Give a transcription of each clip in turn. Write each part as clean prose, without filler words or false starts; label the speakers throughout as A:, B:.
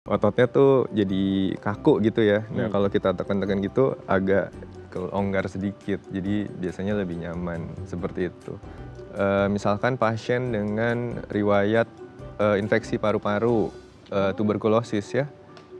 A: Ototnya tuh jadi kaku gitu ya. Nah,
B: Hmm.
A: kalau kita tekan-tekan gitu agak kelonggar sedikit, jadi biasanya lebih nyaman, seperti itu. Misalkan pasien dengan riwayat, infeksi paru-paru, tuberkulosis ya.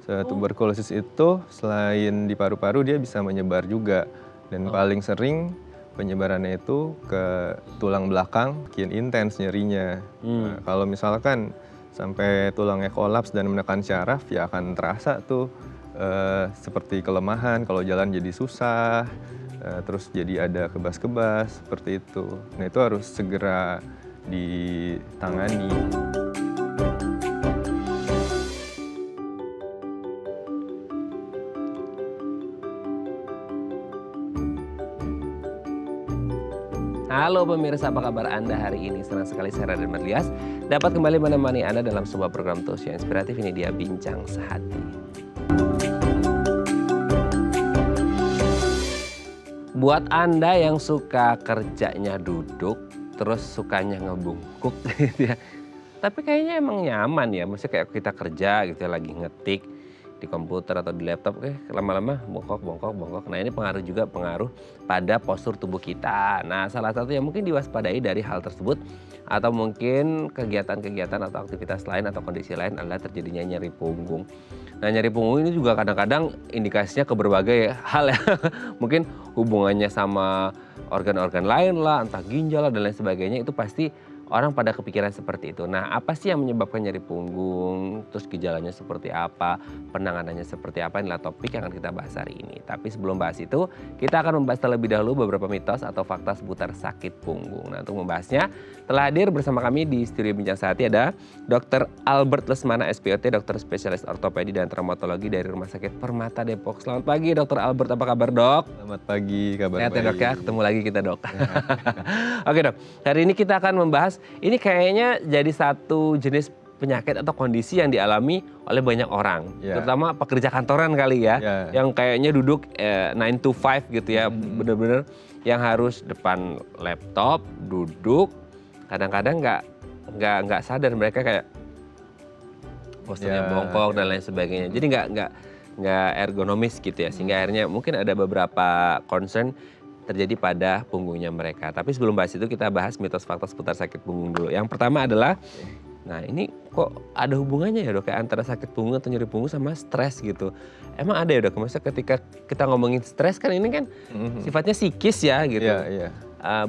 B: Oh.
A: Tuberkulosis itu selain di paru-paru dia bisa menyebar juga, dan
B: Oh.
A: paling sering penyebarannya itu ke tulang belakang, makin intens nyerinya. Nah,
B: Hmm.
A: kalau misalkan sampai tulangnya kolaps dan menekan syaraf, ya akan terasa tuh, seperti kelemahan, kalau jalan jadi susah, terus jadi ada kebas-kebas, seperti itu. Nah, itu harus segera ditangani.
B: Halo pemirsa, apa kabar Anda hari ini? Senang sekali saya Raden Marlias dapat kembali menemani Anda dalam sebuah program talk show inspiratif. Ini dia Bincang Sehati. Buat Anda yang suka kerjanya duduk, terus sukanya ngebungkuk gitu ya. Tapi kayaknya emang nyaman ya, maksudnya kayak kita kerja gitu ya, lagi ngetik di komputer atau di laptop, lama-lama bongkok, bongkok, bongkok. Nah ini pengaruh pada postur tubuh kita. Nah salah satu yang mungkin diwaspadai dari hal tersebut atau mungkin kegiatan-kegiatan atau aktivitas lain atau kondisi lain adalah terjadinya nyeri punggung. Nah nyeri punggung ini juga kadang-kadang indikasinya ke berbagai hal ya. Mungkin hubungannya sama organ-organ lain lah, entah ginjal lah dan lain sebagainya, itu pasti orang pada kepikiran seperti itu. Nah, apa sih yang menyebabkan nyeri punggung? Terus gejalanya seperti apa? Penanganannya seperti apa? Inilah topik yang akan kita bahas hari ini. Tapi sebelum bahas itu, kita akan membahas terlebih dahulu beberapa mitos atau fakta seputar sakit punggung. Nah, untuk membahasnya, telah hadir bersama kami di studio Bincang Sehati ada Dr. Albert Lesmana, SPOT, dokter spesialis ortopedi dan traumatologi dari Rumah Sakit Permata Depok. Selamat pagi, Dr. Albert. Apa kabar, Dok?
A: Selamat pagi, kabar
B: Sehat ya, Dok ya?
A: baik.
B: Ketemu lagi kita, Dok. Oke, Dok. Hari ini kita akan membahas, ini kayaknya jadi satu jenis penyakit atau kondisi yang dialami oleh banyak orang, terutama pekerja kantoran kali ya, yang kayaknya duduk 9 to 5 gitu ya, bener-bener yang harus depan laptop, duduk, kadang-kadang nggak sadar mereka kayak posturnya bongkok dan lain sebagainya, jadi nggak ergonomis gitu ya, sehingga akhirnya mungkin ada beberapa concern terjadi pada punggungnya mereka. Tapi sebelum bahas itu kita bahas mitos fakta seputar sakit punggung dulu. Yang pertama adalah, nah ini kok ada hubungannya ya, Dok, kayak antara sakit punggung atau nyeri punggung sama stres gitu. Emang ada ya, Dok? Maksudnya ketika kita ngomongin stres kan ini kan sifatnya psikis ya gitu.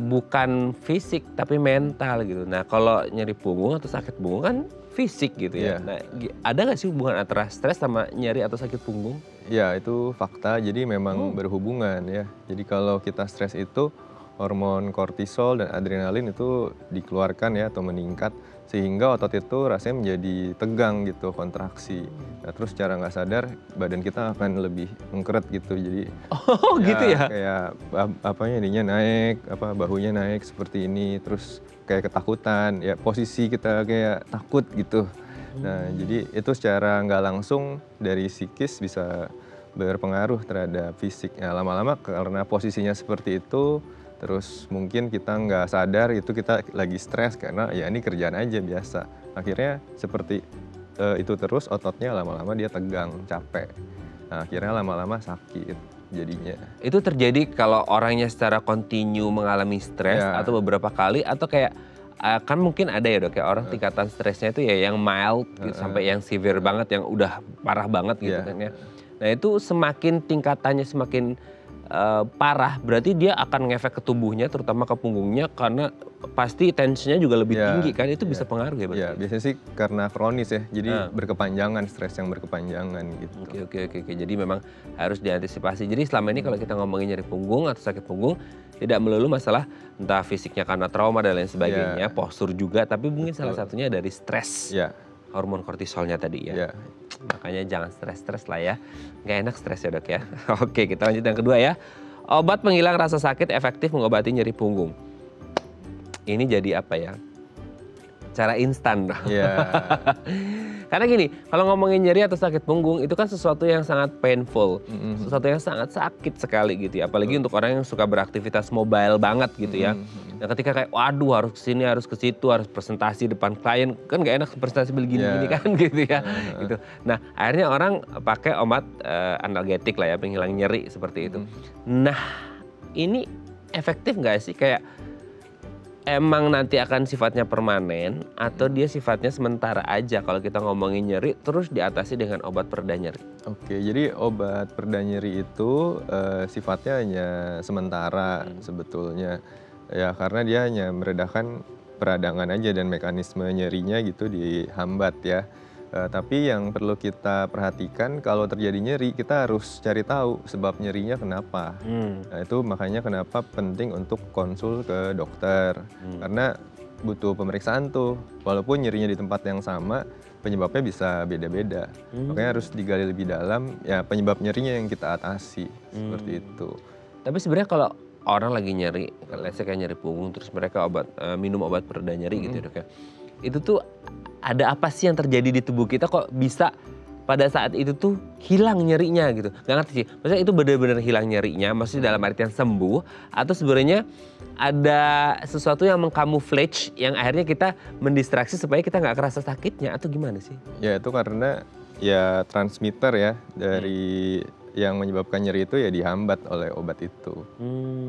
B: Bukan fisik tapi mental gitu. Nah kalau nyeri punggung atau sakit punggung kan fisik gitu ya. Nah ada nggak sih hubungan antara stres sama nyeri atau sakit punggung?
A: Ya, itu fakta, jadi memang berhubungan ya. Jadi kalau kita stres itu hormon kortisol dan adrenalin itu dikeluarkan ya atau meningkat, sehingga otot itu rasanya menjadi tegang gitu, kontraksi. Nah, terus secara nggak sadar badan kita akan lebih mengkeret gitu. Jadi
B: Gitu ya?
A: kayak ininya naik, bahunya naik seperti ini, terus kayak ketakutan, ya posisi kita kayak takut gitu. Nah, jadi itu secara nggak langsung dari psikis bisa berpengaruh terhadap fisik. Nah, lama-lama karena posisinya seperti itu, terus mungkin kita nggak sadar itu kita lagi stres karena ya ini kerjaan aja biasa. Akhirnya seperti itu terus, ototnya lama-lama dia tegang, capek. Nah, akhirnya lama-lama sakit jadinya.
B: Itu terjadi kalau orangnya secara kontinu mengalami stres atau beberapa kali, atau kayak kan mungkin ada ya, Dok, kayak orang tingkatan stresnya itu ya yang mild gitu, sampai yang severe banget, yang udah parah banget gitu kan ya. Nah itu semakin tingkatannya semakin parah, berarti dia akan ngefek ke tubuhnya, terutama ke punggungnya, karena pasti tensinya juga lebih tinggi kan, itu bisa pengaruh ya berarti?
A: Ya, biasanya sih karena kronis ya, jadi berkepanjangan, stres yang berkepanjangan gitu.
B: Oke, jadi memang harus diantisipasi. Jadi selama ini kalau kita ngomongin nyeri punggung atau sakit punggung, tidak melulu masalah entah fisiknya karena trauma dan lain sebagainya, postur juga, tapi mungkin salah satunya dari stres. Hormon kortisolnya tadi ya. Makanya jangan stres-stres lah ya. Nggak enak stres ya, Dok ya. Oke, kita lanjut yang kedua ya. Obat penghilang rasa sakit efektif mengobati nyeri punggung. Ini jadi apa ya? cara instan.
A: Iya.
B: Karena gini, kalau ngomongin nyeri atau sakit punggung itu kan sesuatu yang sangat painful, sesuatu yang sangat sakit sekali gitu ya. Apalagi untuk orang yang suka beraktivitas mobile banget gitu ya. Nah ketika kayak waduh harus kesini, harus ke situ, harus presentasi depan klien, kan gak enak presentasi begini-gini kan gitu ya. Gitu. Nah akhirnya orang pakai obat analgetik lah ya, penghilang nyeri seperti itu. Nah ini efektif gak sih, kayak emang nanti akan sifatnya permanen atau dia sifatnya sementara aja kalau kita ngomongin nyeri terus diatasi dengan obat pereda nyeri?
A: Oke, jadi obat pereda nyeri itu sifatnya hanya sementara sebetulnya. Ya karena dia hanya meredakan peradangan aja dan mekanisme nyerinya gitu dihambat ya. Tapi yang perlu kita perhatikan kalau terjadi nyeri kita harus cari tahu sebab nyerinya kenapa. Nah itu makanya kenapa penting untuk konsul ke dokter. Karena butuh pemeriksaan tuh. Walaupun nyerinya di tempat yang sama, penyebabnya bisa beda-beda. Makanya harus digali lebih dalam, ya penyebab nyerinya yang kita atasi. Seperti itu.
B: Tapi sebenarnya kalau orang lagi nyeri, kayak nyeri punggung terus mereka minum obat pereda nyeri gitu ya dok ya. Itu tuh ada apa sih yang terjadi di tubuh kita kok bisa pada saat itu tuh hilang nyerinya gitu. Gak ngerti sih, maksudnya itu benar-benar hilang nyerinya, maksudnya dalam artian sembuh atau sebenarnya ada sesuatu yang mengkamuflage yang akhirnya kita mendistraksi supaya kita nggak kerasa sakitnya atau gimana sih?
A: Ya itu karena ya transmitter ya dari yang menyebabkan nyeri itu ya dihambat oleh obat itu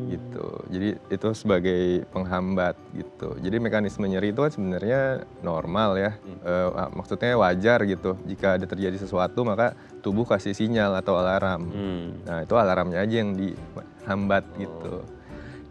A: gitu. Jadi itu sebagai penghambat gitu. Jadi mekanisme nyeri itu kan sebenarnya normal ya. Maksudnya wajar gitu. Jika ada terjadi sesuatu maka tubuh kasih sinyal atau alarm. Nah itu alarmnya aja yang dihambat gitu.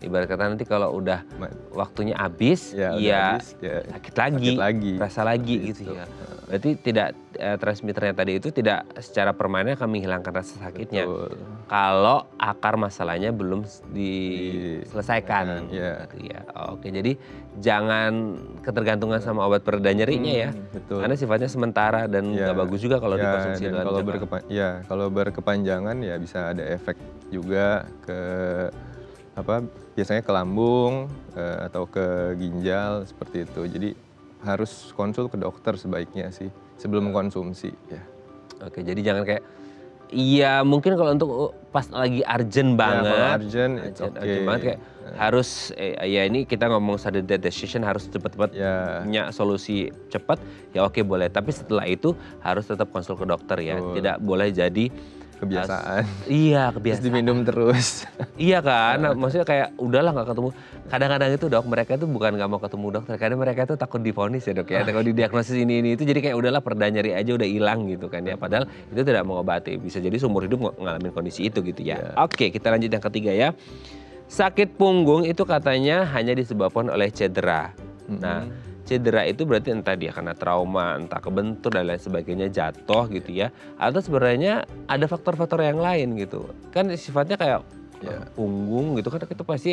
B: Ibarat kata nanti kalau udah waktunya habis, ya sakit lagi, rasa lagi gitu ya. Berarti tidak transmitternya tadi itu tidak secara permanen akan menghilangkan rasa sakitnya.
A: Betul.
B: Kalau akar masalahnya belum diselesaikan.
A: Ya.
B: Gitu ya. Oke, jadi jangan ketergantungan sama obat pereda nyerinya ya.
A: Betul.
B: Karena sifatnya sementara dan nggak bagus juga kalau dikonsumsi dalam
A: jangka. Kalau berkepanjangan ya bisa ada efek juga ke biasanya ke lambung atau ke ginjal seperti itu. Jadi harus konsul ke dokter sebaiknya sih sebelum mengkonsumsi ya.
B: Oke, jadi jangan kayak iya mungkin kalau untuk pas lagi urgent banget.
A: Ya, kalau urgent
B: banget kayak harus ya ini kita ngomong sudden death decision harus cepat-cepat punya solusi cepat ya oke boleh. Tapi setelah itu harus tetap konsul ke dokter ya. Tidak boleh jadi
A: kebiasaan.
B: Iya kebiasaan.
A: Terus diminum terus.
B: Iya kan, maksudnya kayak udahlah nggak ketemu. Kadang-kadang itu dok, mereka tuh bukan nggak mau ketemu dokter, kadang mereka tuh takut divonis ya dok ya. Kalau didiagnosis ini itu jadi kayak udahlah pereda nyeri aja udah hilang gitu kan ya. Padahal itu tidak mengobati, bisa jadi seumur hidup ngalamin kondisi itu gitu ya. Oke, kita lanjut yang ketiga ya. Sakit punggung itu katanya hanya disebabkan oleh cedera. Nah, cedera itu berarti entah dia karena trauma, entah kebentur dan lain sebagainya jatuh gitu ya. Atau sebenarnya ada faktor-faktor yang lain gitu. Kan sifatnya kayak punggung gitu kan itu pasti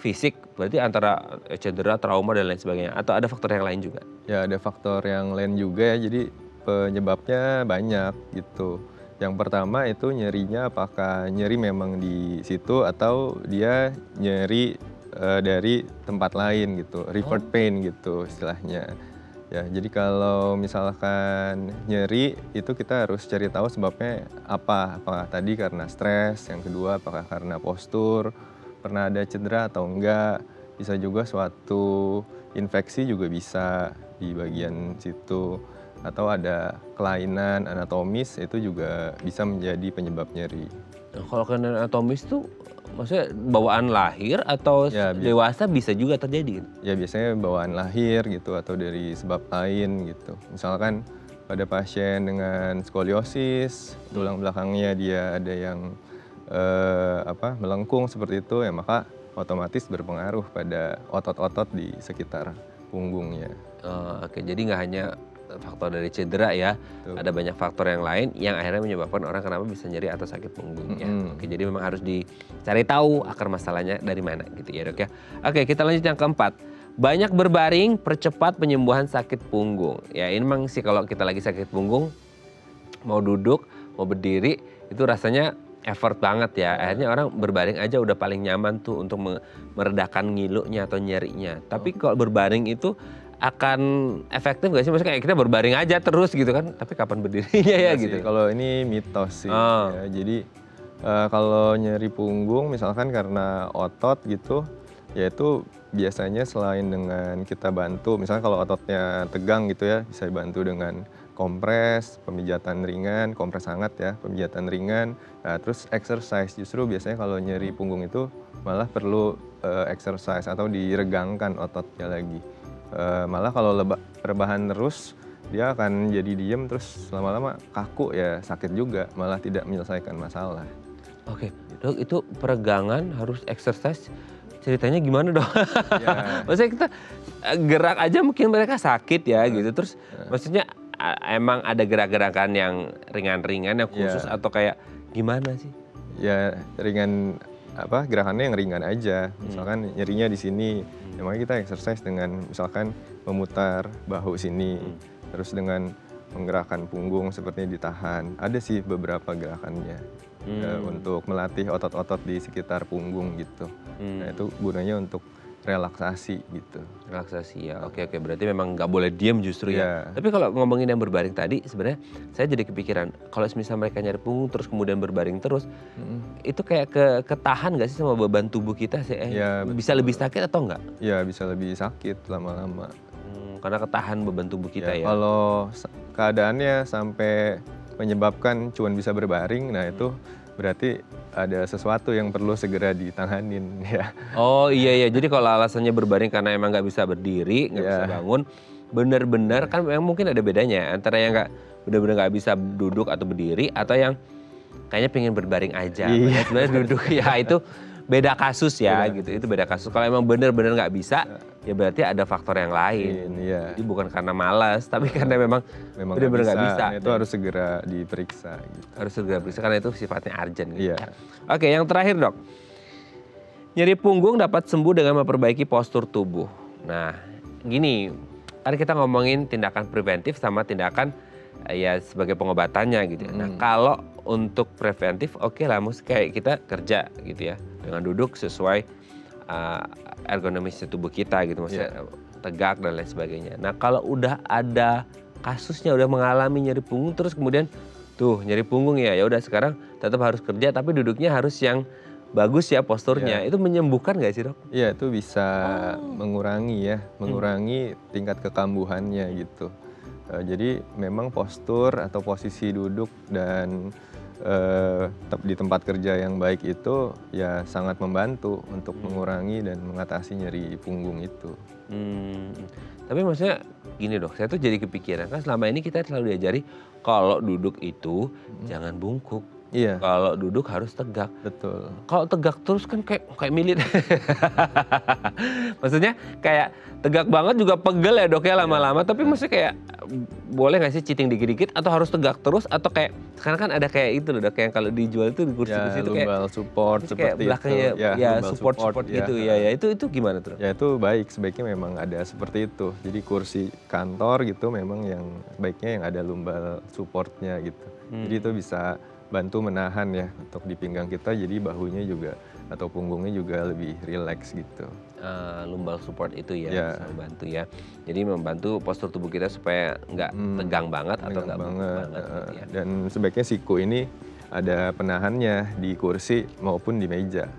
B: fisik. Berarti antara cedera, trauma dan lain sebagainya. Atau ada faktor yang lain juga?
A: Ya ada faktor yang lain juga ya. Jadi penyebabnya banyak gitu. Yang pertama itu nyerinya apakah nyeri memang di situ atau dia nyeri dari tempat lain gitu, revert pain gitu istilahnya. Ya, jadi kalau misalkan nyeri itu kita harus cari tahu sebabnya apa. Apakah tadi karena stres, yang kedua apakah karena postur, pernah ada cedera atau enggak. Bisa juga suatu infeksi juga bisa di bagian situ. Atau ada kelainan anatomis itu juga bisa menjadi penyebab nyeri.
B: Nah, kalau kelainan anatomis tuh maksudnya bawaan lahir atau dewasa bisa juga terjadi?
A: Ya biasanya bawaan lahir gitu atau dari sebab lain gitu. Misalkan pada pasien dengan skoliosis, tulang belakangnya dia ada yang melengkung seperti itu ya maka otomatis berpengaruh pada otot-otot di sekitar punggungnya.
B: Oke, jadi nggak hanya faktor dari cedera ya, ada banyak faktor yang lain yang akhirnya menyebabkan orang kenapa bisa nyeri atau sakit punggung ya. Oke, jadi memang harus dicari tahu akar masalahnya dari mana gitu ya dok ya. Oke, kita lanjut yang keempat. Banyak berbaring percepat penyembuhan sakit punggung. Ya ini memang sih kalau kita lagi sakit punggung, mau duduk, mau berdiri, itu rasanya effort banget ya. Akhirnya orang berbaring aja udah paling nyaman tuh untuk meredakan ngilunya atau nyerinya. Tapi kalau berbaring itu akan efektif nggak sih? Maksudnya kayak kita berbaring aja terus gitu kan, tapi kapan berdirinya ya
A: Enggak
B: gitu?
A: sih, kalau ini mitos sih.
B: Oh.
A: Ya, jadi kalau nyeri punggung misalkan karena otot gitu, ya itu biasanya selain dengan kita bantu, misalnya kalau ototnya tegang gitu ya, bisa dibantu dengan kompres, pemijatan ringan, kompres hangat ya, pemijatan ringan. Nah, terus exercise, justru biasanya kalau nyeri punggung itu malah perlu exercise atau diregangkan ototnya lagi. Malah kalau rebahan terus, dia akan jadi diem terus lama-lama kaku ya sakit juga, malah tidak menyelesaikan masalah.
B: Oke, Dok, itu peregangan harus exercise, ceritanya gimana dong?
A: Ya,
B: Maksudnya kita gerak aja mungkin mereka sakit ya gitu. Terus maksudnya emang ada gerak-gerakan yang ringan-ringan yang khusus
A: ya,
B: atau kayak gimana sih?
A: ya ringan gerakannya yang ringan aja. Misalkan nyerinya di sini, ya makanya kita exercise dengan misalkan memutar bahu sini, terus dengan menggerakkan punggung sepertinya ditahan. Ada sih beberapa gerakannya. Untuk melatih otot-otot di sekitar punggung gitu. Nah itu gunanya untuk relaksasi gitu.
B: Relaksasi ya, oke, berarti memang nggak boleh diem justru ya.
A: Iya.
B: Tapi kalau ngomongin yang berbaring tadi, sebenarnya saya jadi kepikiran, kalau misalnya mereka nyari punggung terus kemudian berbaring terus, itu kayak ketahan nggak sih sama beban tubuh kita sih?
A: Iya,
B: Bisa lebih sakit atau enggak?
A: Ya bisa lebih sakit lama-lama.
B: Karena ketahan beban tubuh kita ya.
A: Kalau keadaannya sampai menyebabkan cuman bisa berbaring, nah itu berarti ada sesuatu yang perlu segera ditanganin ya.
B: Oh iya, jadi kalau alasannya berbaring karena emang nggak bisa berdiri, nggak bisa bangun, benar-benar kan memang mungkin ada bedanya antara yang nggak benar-benar nggak bisa duduk atau berdiri atau yang kayaknya pengen berbaring aja.
A: Iya.
B: Sebenarnya duduk ya itu beda kasus ya gitu. Itu beda kasus. Kalau emang benar-benar nggak bisa, ya berarti ada faktor yang lain.
A: Iya.
B: Jadi bukan karena malas, tapi karena memang benar-benar nggak bisa.
A: Nah, itu harus segera diperiksa gitu.
B: Harus segera periksa karena itu sifatnya urgent gitu.
A: Iya.
B: Oke, yang terakhir Dok. Nyeri punggung dapat sembuh dengan memperbaiki postur tubuh. Nah, gini, tadi kita ngomongin tindakan preventif sama tindakan ya sebagai pengobatannya gitu. Nah, kalau untuk preventif oke lah, mesti kayak kita kerja gitu ya dengan duduk sesuai ergonomis tubuh kita gitu, maksudnya tegak dan lain sebagainya. Nah, kalau udah ada kasusnya udah mengalami nyeri punggung terus kemudian tuh nyeri punggung ya udah sekarang tetap harus kerja tapi duduknya harus yang bagus ya posturnya. Itu menyembuhkan nggak sih Dok?
A: Iya itu bisa mengurangi tingkat kekambuhannya gitu. Jadi memang postur atau posisi duduk dan di tempat kerja yang baik itu ya sangat membantu untuk mengurangi dan mengatasi nyeri punggung itu.
B: Tapi maksudnya gini Dok, saya tuh jadi kepikiran kan selama ini kita selalu diajari kalau duduk itu jangan bungkuk.
A: Iya.
B: Kalau duduk harus tegak.
A: Betul.
B: Kalau tegak terus kan kayak militer. Maksudnya kayak tegak banget juga pegel ya Dok ya lama-lama. Tapi maksudnya kayak boleh nggak sih cheating dikit-dikit atau harus tegak terus atau kayak sekarang kan ada kayak itu loh Dok yang kalau dijual itu di kursi-kursi itu kayak
A: lumbal support
B: kayak
A: seperti
B: belakangnya
A: itu.
B: ya
A: Lumbal
B: support gitu ya. Itu gimana tuh?
A: Ya itu baik, sebaiknya memang ada seperti itu. Jadi kursi kantor gitu memang yang baiknya yang ada lumbal supportnya gitu. Jadi itu bisa bantu menahan ya untuk di pinggang kita, jadi bahunya juga atau punggungnya juga lebih rileks gitu.
B: Lumbal support itu ya, bisa membantu ya. Jadi membantu postur tubuh kita supaya nggak tegang banget atau nggak bungkuk banget. Gitu ya.
A: Dan sebaiknya siku ini ada penahannya di kursi maupun di meja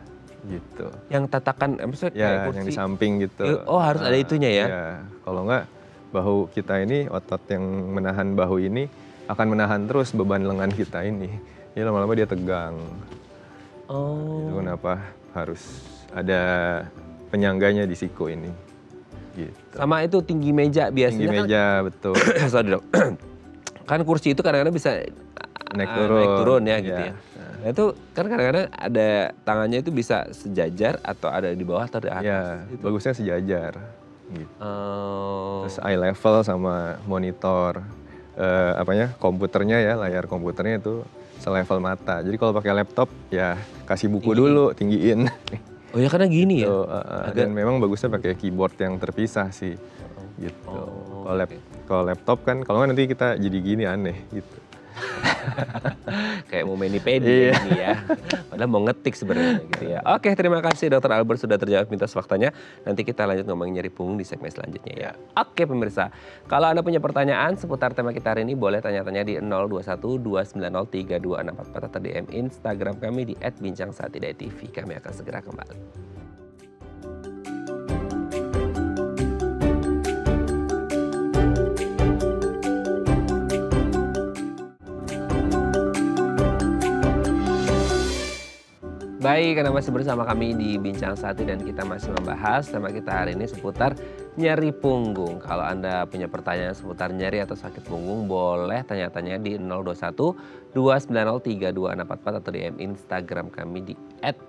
A: gitu.
B: Yang tatakan, maksudnya kayak kursi?
A: Yang di samping gitu.
B: Oh harus ada itunya ya?
A: Ya, kalau nggak bahu kita ini, otot yang menahan bahu ini akan menahan terus beban lengan kita ini. Ya lama-lama dia tegang. Itu kenapa harus ada penyangganya di siku ini. Gitu.
B: Sama itu tinggi meja biasanya.
A: Tinggi meja, betul.
B: Sorry Dok. Kan kursi itu kadang-kadang bisa
A: naik
B: turun ya gitu ya. Nah itu kan kadang-kadang ada tangannya itu bisa sejajar atau ada di bawah atau di atas.
A: Ya,
B: gitu.
A: bagusnya sejajar. Gitu. Terus eye level sama monitor komputernya ya, layar komputernya itu selevel mata. Jadi kalau pakai laptop ya kasih buku dulu, tinggiin.
B: Oh ya karena gini ya?
A: Dan memang bagusnya pakai keyboard yang terpisah sih. Gitu. Kalau laptop kan, kalau nggak nanti kita jadi gini aneh gitu.
B: Kayak mau mani-pedi
A: Iya.
B: ini ya. Padahal mau ngetik sebenarnya gitu ya. Oke, terima kasih Dokter Albert sudah terjawab mitos faktanya. Nanti kita lanjut ngomongin nyeri punggung di segmen selanjutnya ya. Oke pemirsa, kalau Anda punya pertanyaan seputar tema kita hari ini boleh tanya-tanya di 021 290 32644 atau DM Instagram kami di @bincangsaatidai.tv. Kami akan segera kembali. Baik, Anda masih bersama kami di Bincang Sati dan kita masih membahas tema kita hari ini seputar nyeri punggung. Kalau Anda punya pertanyaan seputar nyeri atau sakit punggung, boleh tanya-tanya di 021 290 32644 atau DM Instagram kami di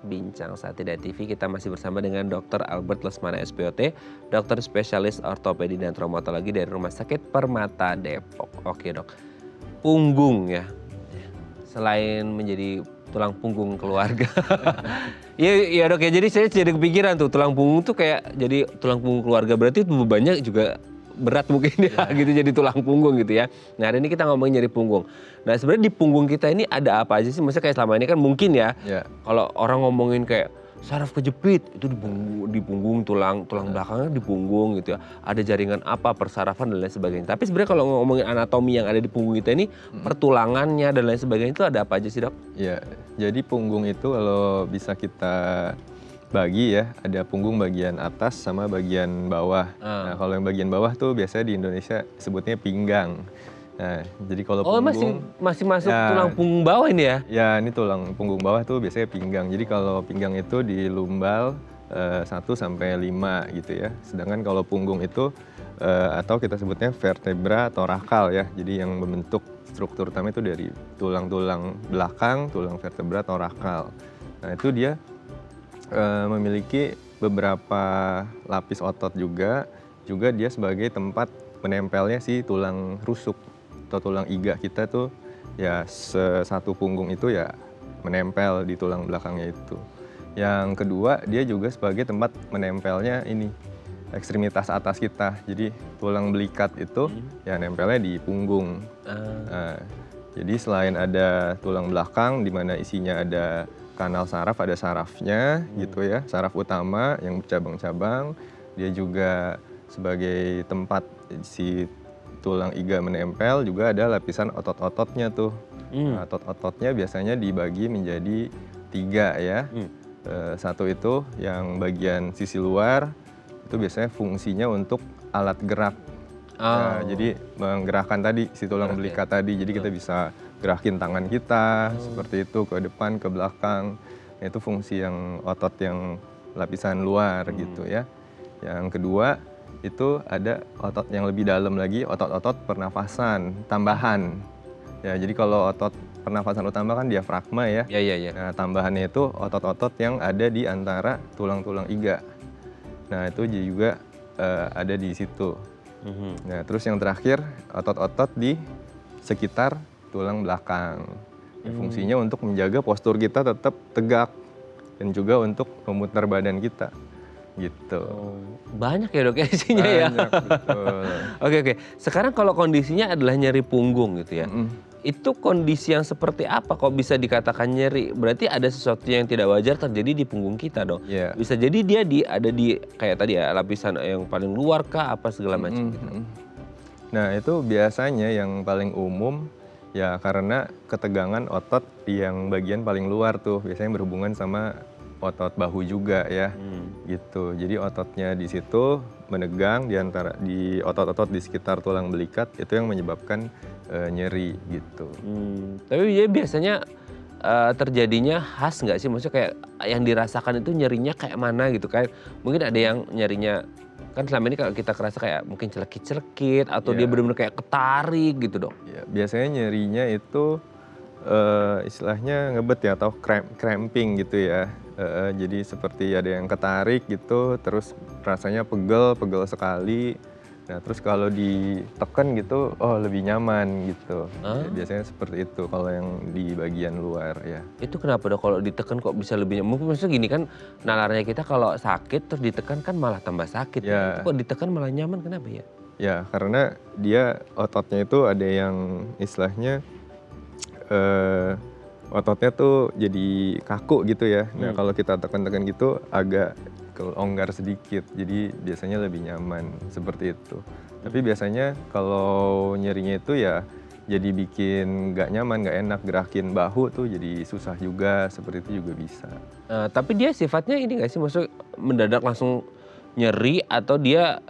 B: @bincangsaati.tv. Kita masih bersama dengan Dr. Albert Lesmana SPOT, dokter spesialis ortopedi dan traumatologi dari Rumah Sakit Permata Depok. Oke dok, punggung ya, selain menjadi tulang punggung keluarga. Iya dok ya, jadi saya jadi kepikiran tuh tulang punggung tuh kayak jadi tulang punggung keluarga, berarti itu bebannya juga berat mungkin ya gitu, jadi tulang punggung gitu ya. Nah hari ini kita ngomongin nyeri punggung. Nah sebenarnya di punggung kita ini ada apa aja sih? Maksudnya kayak selama ini kan mungkin ya, kalau orang ngomongin kayak saraf kejepit itu di punggung, tulang belakangnya di punggung gitu ya. Ada jaringan apa, persarafan dan lain sebagainya. Tapi sebenarnya kalau ngomongin anatomi yang ada di punggung kita ini, pertulangannya dan lain sebagainya itu ada apa aja sih dok?
A: Ya, jadi punggung itu kalau bisa kita bagi ya, ada punggung bagian atas sama bagian bawah. Nah kalau yang bagian bawah tuh biasanya di Indonesia sebutnya pinggang. Nah, jadi kalau punggung
B: masih masuk tulang punggung bawah ini ya?
A: Ya, ini tulang punggung bawah tuh biasanya pinggang. Jadi kalau pinggang itu di lumbal 1 sampai 5 gitu ya. Sedangkan kalau punggung itu atau kita sebutnya vertebra torakal ya. Jadi yang membentuk struktur utama itu dari tulang-tulang belakang, tulang vertebra torakal. Nah, itu dia memiliki beberapa lapis otot juga dia sebagai tempat menempelnya si tulang rusuk atau tulang iga kita tuh ya, satu punggung itu ya menempel di tulang belakangnya itu. Yang kedua, dia juga sebagai tempat menempelnya ini ekstremitas atas kita. Jadi tulang belikat itu ya nempelnya di punggung. Nah, jadi selain ada tulang belakang di mana isinya ada kanal saraf, ada sarafnya gitu ya, saraf utama yang bercabang-cabang, dia juga sebagai tempat si tulang iga menempel, juga ada lapisan otot-ototnya tuh. Nah, otot-ototnya biasanya dibagi menjadi 3 ya. Satu itu yang bagian sisi luar, itu biasanya fungsinya untuk alat gerak. Nah, jadi menggerakkan tadi si tulang belikat tadi, jadi kita bisa gerakin tangan kita seperti itu ke depan, ke belakang. Nah, itu fungsi yang otot yang lapisan luar gitu ya. Yang kedua, itu ada otot yang lebih dalam lagi, otot-otot pernafasan tambahan. Ya, jadi kalau otot pernafasan utama kan diafragma ya.
B: Iya.
A: Nah, tambahannya itu otot-otot yang ada di antara tulang-tulang iga. Nah, itu juga ada di situ. Nah, terus yang terakhir otot-otot di sekitar tulang belakang. Ya, fungsinya untuk menjaga postur kita tetap tegak dan juga untuk memutar badan kita. Gitu.
B: Banyak ya dok ya isinya ya.
A: Betul.
B: Oke. Sekarang kalau kondisinya adalah nyeri punggung gitu ya. Itu kondisi yang seperti apa kok bisa dikatakan nyeri? Berarti ada sesuatu yang tidak wajar terjadi di punggung kita dong. Bisa jadi dia ada di kayak tadi ya, lapisan yang paling luar kah apa segala macam gitu.
A: Nah, itu biasanya yang paling umum ya karena ketegangan otot yang bagian paling luar tuh, biasanya berhubungan sama otot bahu juga ya, gitu. Jadi ototnya di situ menegang di otot-otot di sekitar tulang belikat, itu yang menyebabkan nyeri gitu.
B: Tapi dia biasanya terjadinya khas nggak sih? Maksudnya kayak yang dirasakan itu nyerinya kayak mana gitu kan? Mungkin ada yang nyerinya kan selama ini kalau kita kerasa kayak mungkin celekit-celekit atau dia benar-benar kayak ketarik gitu dong.
A: Ya, biasanya nyerinya itu istilahnya ngebet ya atau cramping gitu ya. Jadi seperti ada yang ketarik gitu, terus rasanya pegel sekali. Nah, terus kalau ditekan gitu, oh lebih nyaman gitu. Ya, biasanya seperti itu kalau yang di bagian luar ya.
B: Itu kenapa dok kalau ditekan kok bisa lebih nyaman? Maksudnya gini kan, nalarnya kita kalau sakit terus ditekan kan malah tambah sakit. Itu kok ditekan malah nyaman, kenapa ya?
A: Ya, karena dia ototnya itu ada yang istilahnya eh, ototnya tuh jadi kaku gitu ya. Nah kalau kita tekan-tekan gitu agak kelonggar sedikit, jadi biasanya lebih nyaman seperti itu. Tapi biasanya kalau nyerinya itu ya jadi bikin nggak nyaman, nggak enak, gerakin bahu tuh jadi susah juga, seperti itu juga bisa.
B: Tapi dia sifatnya ini nggak sih, maksudnya mendadak langsung nyeri atau dia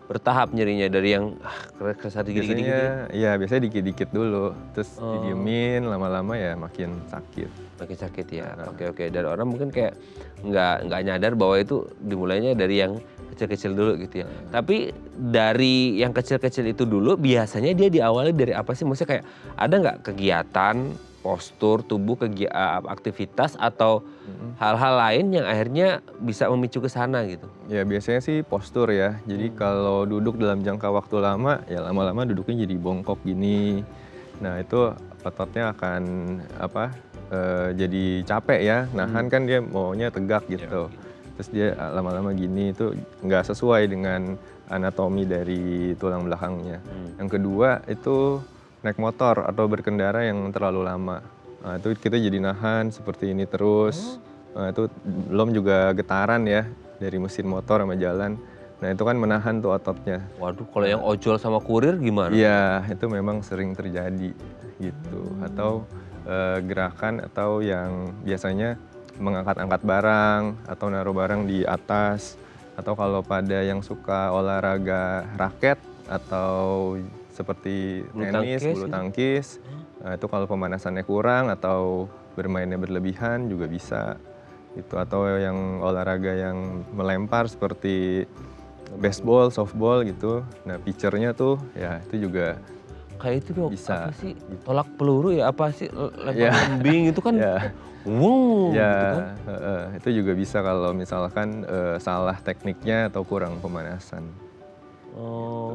B: bertahap nyerinya dari yang kesat gini-gini gitu ya?
A: Biasanya biasanya dikit-dikit dulu, terus didiemin lama-lama ya makin sakit.
B: Makin sakit ya, oke. Dan orang mungkin kayak nggak nyadar bahwa itu dimulainya dari yang kecil-kecil dulu gitu ya. Tapi dari yang kecil-kecil itu dulu biasanya dia diawali dari apa sih? Maksudnya kayak ada nggak kegiatan, postur, tubuh, aktivitas atau hal-hal lain yang akhirnya bisa memicu ke sana gitu?
A: Ya biasanya sih postur ya, jadi kalau duduk dalam jangka waktu lama, ya lama-lama duduknya jadi bongkok gini. Nah itu ototnya akan jadi capek ya, nahan kan dia maunya tegak gitu. Terus dia lama-lama gini itu nggak sesuai dengan anatomi dari tulang belakangnya. Yang kedua itu naik motor atau berkendara yang terlalu lama. Nah, itu kita jadi nahan seperti ini terus. Nah, itu belum juga getaran ya dari mesin motor sama jalan. Nah itu kan menahan tuh ototnya.
B: Waduh, kalau yang ojol sama kurir gimana?
A: Iya, itu memang sering terjadi gitu. Atau gerakan atau yang biasanya mengangkat-angkat barang atau naruh barang di atas. Atau kalau pada yang suka olahraga raket atau seperti tenis, bulu tangkis, nah, itu kalau pemanasannya kurang atau bermainnya berlebihan juga bisa. Itu atau yang olahraga yang melempar seperti baseball, softball gitu. Nah, pitchernya tuh ya itu juga
B: kayak itu dong,
A: bisa.
B: apa sih, tolak peluru ya, apa sih, lempar lembing itu kan, gitu kan.
A: Itu juga bisa kalau misalkan salah tekniknya atau kurang pemanasan.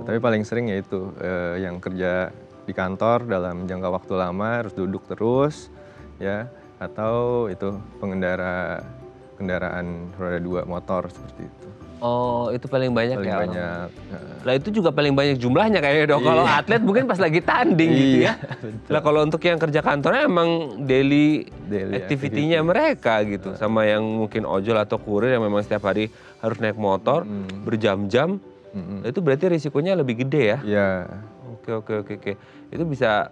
A: Tapi paling sering ya itu yang kerja di kantor dalam jangka waktu lama harus duduk terus ya, atau itu kendaraan roda 2 motor seperti itu.
B: Oh, itu paling banyak
A: paling
B: ya?
A: Banyak.
B: Lah itu juga paling banyak jumlahnya kayaknya dong. Kalau atlet mungkin pas lagi tanding gitu ya. Lah kalau untuk yang kerja kantornya emang daily activity-nya mereka gitu. Sama yang mungkin ojol atau kurir yang memang setiap hari harus naik motor berjam-jam. Itu berarti risikonya lebih gede ya?
A: Iya.
B: Oke. Itu bisa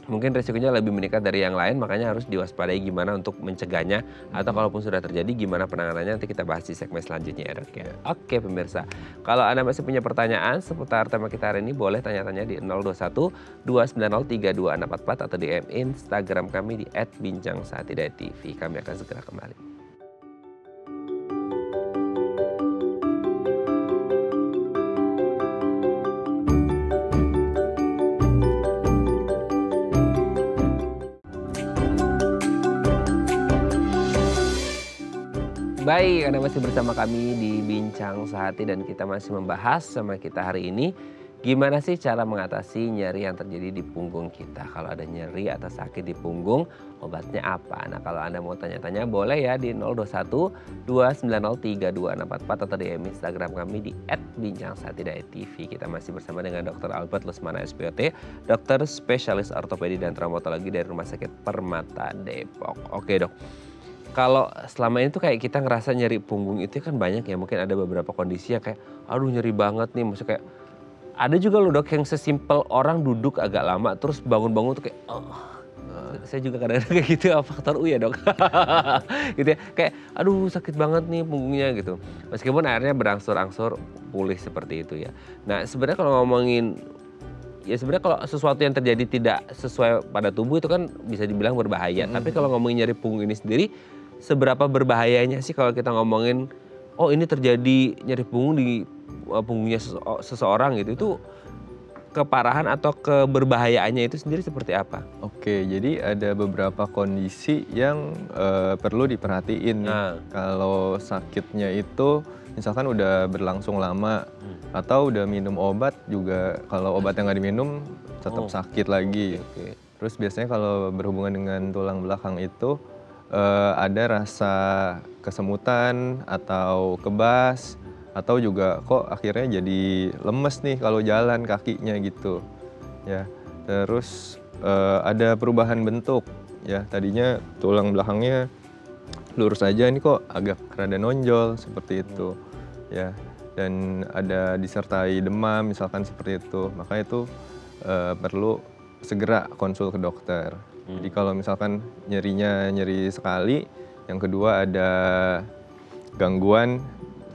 B: mungkin risikonya lebih meningkat dari yang lain, makanya harus diwaspadai gimana untuk mencegahnya, atau kalaupun sudah terjadi gimana penanganannya, nanti kita bahas di segmen selanjutnya ya dok ya. Oke pemirsa, kalau Anda masih punya pertanyaan seputar tema kita hari ini, boleh tanya-tanya di 021 290 32644 atau DM Instagram kami di @bincangsahatidayatv. Kami akan segera kembali. Baik, Anda masih bersama kami di Bincang Sehati dan kita masih membahas sama kita hari ini gimana sih cara mengatasi nyeri yang terjadi di punggung kita. Kalau ada nyeri atau sakit di punggung, obatnya apa? Nah kalau Anda mau tanya-tanya boleh ya di 021 290 32644 atau di Instagram kami di @bincangsahatidayatv. Kita masih bersama dengan Dr. Albert Lesmana SPOT, dokter spesialis ortopedi dan traumatologi dari Rumah Sakit Permata Depok. Oke dok. Kalau selama ini tuh kayak kita ngerasa nyeri punggung itu kan banyak ya, mungkin ada beberapa kondisi yang kayak aduh nyeri banget nih, maksudnya kayak ada juga loh dok yang sesimpel orang duduk agak lama terus bangun-bangun tuh kayak saya juga kadang-kadang kayak gitu, faktor U ya dok. Gitu ya, kayak aduh sakit banget nih punggungnya gitu. Meskipun akhirnya berangsur-angsur pulih seperti itu ya. Nah sebenarnya kalau ngomongin ya sebenarnya kalau sesuatu yang terjadi tidak sesuai pada tubuh itu kan bisa dibilang berbahaya. Tapi kalau ngomongin nyeri punggung ini sendiri, seberapa berbahayanya sih kalau kita ngomongin, oh ini terjadi nyeri punggung di punggungnya seseorang gitu, itu keparahan atau keberbahayaannya itu sendiri seperti apa?
A: Oke, jadi ada beberapa kondisi yang perlu diperhatiin nih. Kalau sakitnya itu misalkan udah berlangsung lama atau udah minum obat juga, kalau obatnya nggak diminum tetap sakit lagi. Terus biasanya kalau berhubungan dengan tulang belakang itu ada rasa kesemutan atau kebas, atau juga kok akhirnya jadi lemes nih kalau jalan kakinya gitu ya. Terus ada perubahan bentuk ya, tadinya tulang belakangnya lurus aja, ini kok agak rada nonjol seperti itu ya, dan ada disertai demam misalkan seperti itu, maka itu perlu segera konsul ke dokter. Jadi kalau misalkan nyerinya nyeri sekali, yang kedua ada gangguan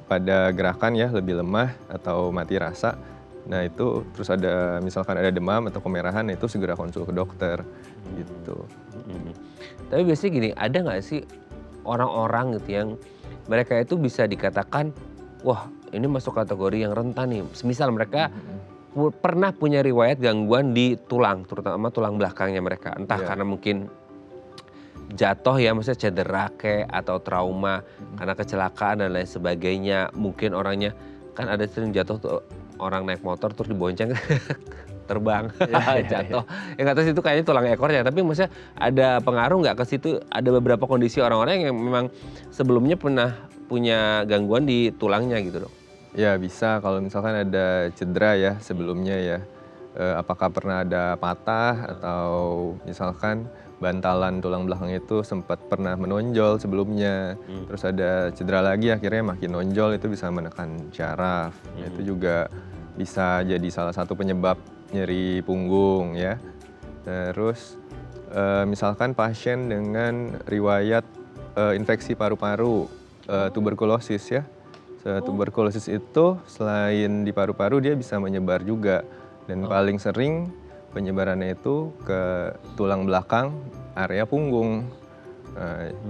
A: pada gerakan ya, lebih lemah atau mati rasa. Nah itu terus ada misalkan ada demam atau kemerahan, itu segera konsul ke dokter gitu.
B: Tapi biasanya gini, ada nggak sih orang-orang gitu yang mereka itu bisa dikatakan, wah ini masuk kategori yang rentan nih. Semisal mereka pernah punya riwayat gangguan di tulang, terutama tulang belakangnya mereka. Entah karena mungkin jatuh ya, maksudnya cedera atau trauma karena kecelakaan dan lain sebagainya. Mungkin orangnya kan ada sering jatuh tuh, orang naik motor terus dibonceng terbang jatuh. Ya nggak tahu itu kayaknya tulang ekornya, tapi maksudnya ada pengaruh nggak ke situ? Ada beberapa kondisi orang-orang yang memang sebelumnya pernah punya gangguan di tulangnya gitu dong.
A: Ya bisa kalau misalkan ada cedera ya sebelumnya ya, apakah pernah ada patah atau misalkan bantalan tulang belakang itu sempat pernah menonjol sebelumnya, terus ada cedera lagi akhirnya makin nonjol, itu bisa menekan syaraf. Itu juga bisa jadi salah satu penyebab nyeri punggung ya. Terus misalkan pasien dengan riwayat infeksi paru-paru, tuberkulosis ya. Tuberkulosis itu selain di paru-paru dia bisa menyebar juga, dan paling sering penyebarannya itu ke tulang belakang area punggung.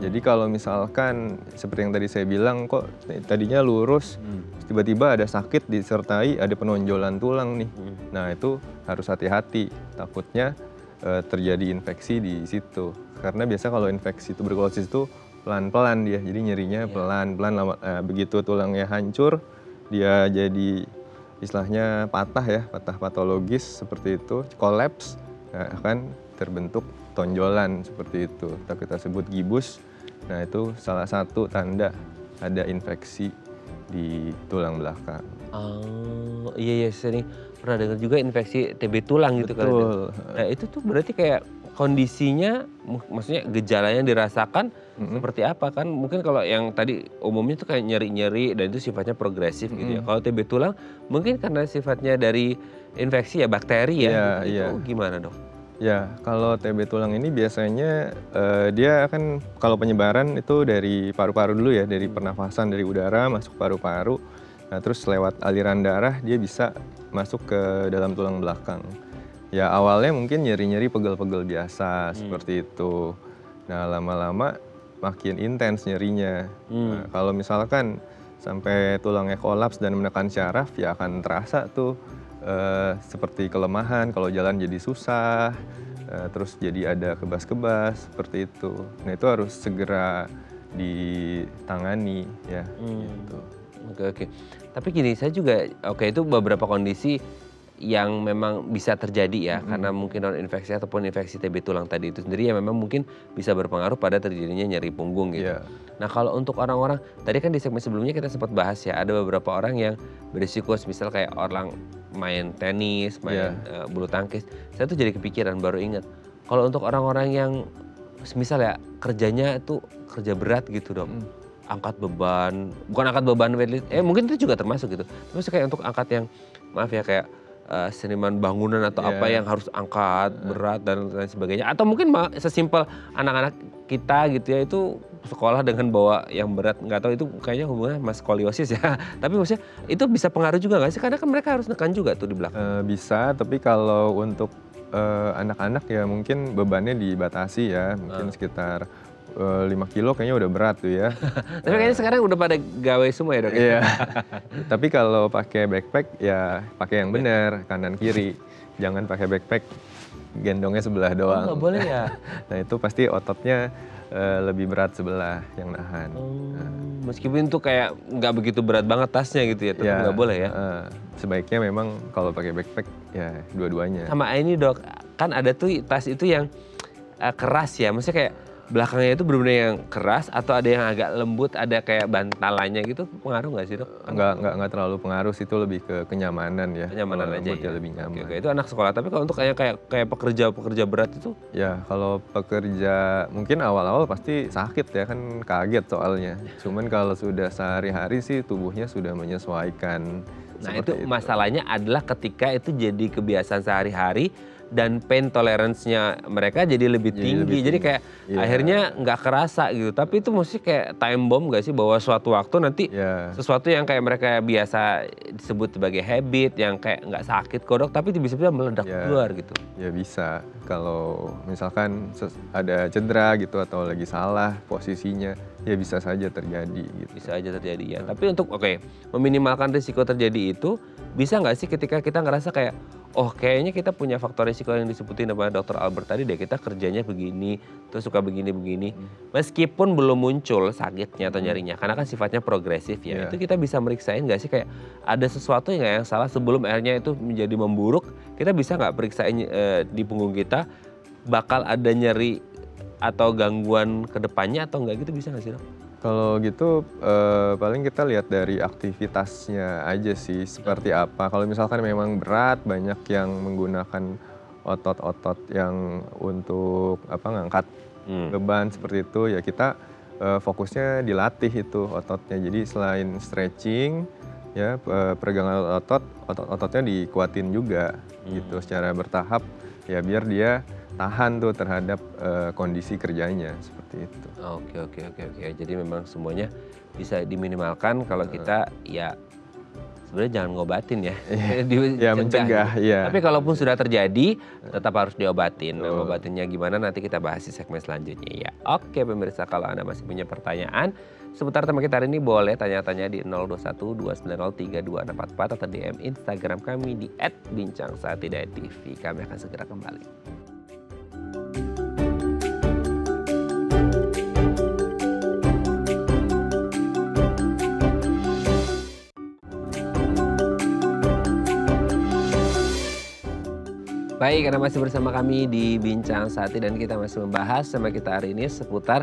A: Jadi kalau misalkan seperti yang tadi saya bilang, kok tadinya lurus, tiba-tiba ada sakit disertai ada penonjolan tulang nih. Nah itu harus hati-hati, takutnya terjadi infeksi di situ. Karena biasa kalau infeksi tuberkulosis itu pelan-pelan dia, jadi nyerinya pelan-pelan. Begitu tulangnya hancur, dia jadi istilahnya patah ya, patah patologis seperti itu, kolaps, akan terbentuk tonjolan seperti itu, atau kita sebut gibus. Nah itu salah satu tanda ada infeksi di tulang belakang.
B: Oh iya, sering pernah dengar juga infeksi TB tulang gitu.
A: Betul.
B: Nah itu tuh berarti kayak kondisinya, maksudnya gejalanya dirasakan seperti apa kan? Mungkin kalau yang tadi umumnya tuh kayak nyeri-nyeri dan itu sifatnya progresif gitu ya. Kalau TB tulang mungkin karena sifatnya dari infeksi ya, bakteri ya, itu gimana dok?
A: Ya, kalau TB tulang ini biasanya dia kan kalau penyebaran itu dari paru-paru dulu ya, dari pernafasan, dari udara masuk paru-paru. Nah, terus lewat aliran darah dia bisa masuk ke dalam tulang belakang. Ya, awalnya mungkin nyeri-nyeri pegel-pegel biasa seperti itu. Nah, lama-lama makin intens nyerinya. Nah, kalau misalkan sampai tulangnya kolaps dan menekan syaraf, ya akan terasa tuh seperti kelemahan, kalau jalan jadi susah, terus jadi ada kebas-kebas seperti itu. Nah itu harus segera ditangani ya. Gitu.
B: Oke. Tapi gini, saya juga itu beberapa kondisi yang memang bisa terjadi ya, karena mungkin non infeksi ataupun infeksi TB tulang tadi itu sendiri ya memang mungkin bisa berpengaruh pada terjadinya nyeri punggung gitu. Nah kalau untuk orang-orang, tadi kan di segmen sebelumnya kita sempat bahas ya, ada beberapa orang yang berisiko misal kayak orang main tenis, main bulu tangkis. Saya tuh jadi kepikiran, baru ingat, kalau untuk orang-orang yang misal ya kerjanya itu kerja berat gitu dok, angkat beban, bukan angkat beban weightlift, mungkin itu juga termasuk gitu. Terus kayak untuk angkat yang maaf ya kayak seniman bangunan atau apa yang harus angkat berat dan lain sebagainya, atau mungkin sesimpel anak-anak kita gitu ya, itu sekolah dengan bawa yang berat, nggak tahu itu kayaknya hubungannya sama skoliosis ya. Tapi maksudnya itu bisa pengaruh juga nggak sih, karena kan mereka harus nekan juga tuh di belakang.
A: Bisa, tapi kalau untuk anak-anak ya mungkin bebannya dibatasi ya, mungkin sekitar 5 kilo kayaknya udah berat tuh ya.
B: Tapi kayaknya sekarang udah pada gawe semua ya dok?
A: Iya, tapi kalau pakai backpack ya pakai yang benar, kanan kiri. Jangan pakai backpack gendongnya sebelah doang.
B: Oh nggak boleh ya?
A: Nah itu pasti ototnya lebih berat sebelah yang nahan.
B: Meskipun tuh kayak nggak begitu berat banget tasnya gitu ya, tapi nggak boleh ya?
A: Sebaiknya memang kalau pakai backpack ya dua-duanya.
B: Sama ini dok, kan ada tuh tas itu yang keras ya, maksudnya kayak belakangnya itu benar-benar yang keras atau ada yang agak lembut, ada kayak bantalannya gitu, pengaruh nggak sih dok?
A: Nggak terlalu pengaruh sih, itu lebih ke kenyamanan ya.
B: Kenyamanan
A: Kalau
B: aja
A: lembut
B: ya.
A: lebih nyaman.
B: Oke, itu anak sekolah. Tapi kalau untuk kayak pekerja berat itu?
A: Ya kalau pekerja mungkin awal-awal pasti sakit ya, kan kaget soalnya. Cuman kalau sudah sehari-hari sih tubuhnya sudah menyesuaikan.
B: Nah itu masalahnya adalah ketika itu jadi kebiasaan sehari-hari dan pain tolerance-nya mereka jadi lebih tinggi. Jadi kayak akhirnya nggak kerasa gitu. Tapi itu mesti kayak time bomb nggak sih, bahwa suatu waktu nanti sesuatu yang kayak mereka biasa disebut sebagai habit, yang kayak nggak sakit kodok, tapi bisa-bisa meledak keluar gitu.
A: Ya bisa, kalau misalkan ada cedera gitu atau lagi salah posisinya, ya bisa saja terjadi gitu.
B: Bisa aja terjadi ya. Tapi untuk meminimalkan risiko terjadi itu, bisa nggak sih ketika kita ngerasa kayak, oh kayaknya kita punya faktor risiko yang disebutin sama Dokter Albert tadi deh, kita kerjanya begini, terus suka begini-begini. Meskipun belum muncul sakitnya atau nyarinya, karena kan sifatnya progresif ya, itu kita bisa meriksain nggak sih kayak ada sesuatu yang salah sebelum akhirnya itu menjadi memburuk, kita bisa nggak periksain di punggung kita bakal ada nyeri atau gangguan ke depannya atau enggak gitu, bisa nggak sih dok?
A: Kalau gitu paling kita lihat dari aktivitasnya aja sih seperti apa. Kalau misalkan memang berat, banyak yang menggunakan otot-otot yang untuk ngangkat beban seperti itu, ya kita fokusnya dilatih itu ototnya. Jadi selain stretching ya peregangan ototnya dikuatin juga gitu secara bertahap ya, biar dia tahan tuh terhadap kondisi kerjanya seperti itu.
B: Oke. Jadi memang semuanya bisa diminimalkan kalau kita ya sebenarnya jangan ngobatin ya.
A: Ya mencegah ya.
B: Tapi kalaupun sudah terjadi tetap harus diobatin. Nah, ngobatinnya gimana nanti kita bahas di segmen selanjutnya ya. Oke pemirsa, kalau Anda masih punya pertanyaan seputar tema kita hari ini, boleh tanya-tanya di 021-290-3244 atau DM Instagram kami di @bincangsaatidayatv. Kami akan segera kembali. Baik, Anda masih bersama kami di Bincang Saati dan kita masih membahas sama kita hari ini seputar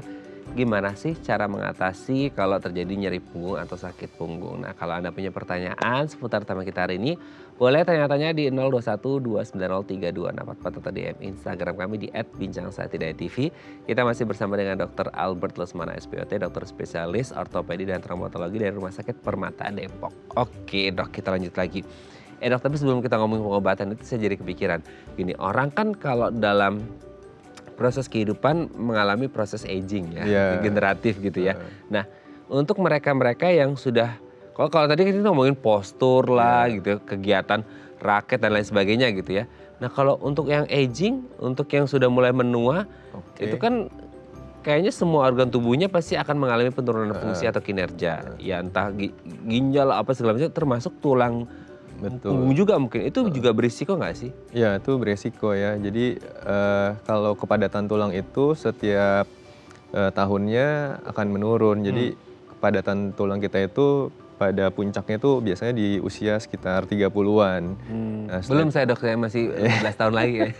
B: gimana sih cara mengatasi kalau terjadi nyeri punggung atau sakit punggung. Nah, kalau Anda punya pertanyaan seputar tema kita hari ini, boleh tanya-tanya di 021-290-3244 atau DM Instagram kami di @bincangsaatidayatv. Kita masih bersama dengan Dr. Albert Lesmana SPOT, dokter spesialis ortopedi dan traumatologi dari Rumah Sakit Permata Depok. Oke dok, kita lanjut lagi. Dok, tapi sebelum kita ngomongin pengobatan itu saya jadi kepikiran. Gini, orang kan kalau dalam proses kehidupan mengalami proses aging ya, generatif gitu ya. Nah, untuk mereka-mereka yang sudah, kalau tadi kita ngomongin postur lah gitu, kegiatan raket dan lain sebagainya gitu ya. Nah, kalau untuk yang aging, untuk yang sudah mulai menua, itu kan kayaknya semua organ tubuhnya pasti akan mengalami penurunan fungsi atau kinerja. Ya entah ginjal apa segala macam, termasuk tulang punggung juga mungkin. Itu juga berisiko nggak sih?
A: Ya itu berisiko ya. Jadi kalau kepadatan tulang itu setiap tahunnya akan menurun. Jadi kepadatan tulang kita itu pada puncaknya itu biasanya di usia sekitar 30-an. Nah,
B: belum saya dok, saya masih 11 tahun lagi ya.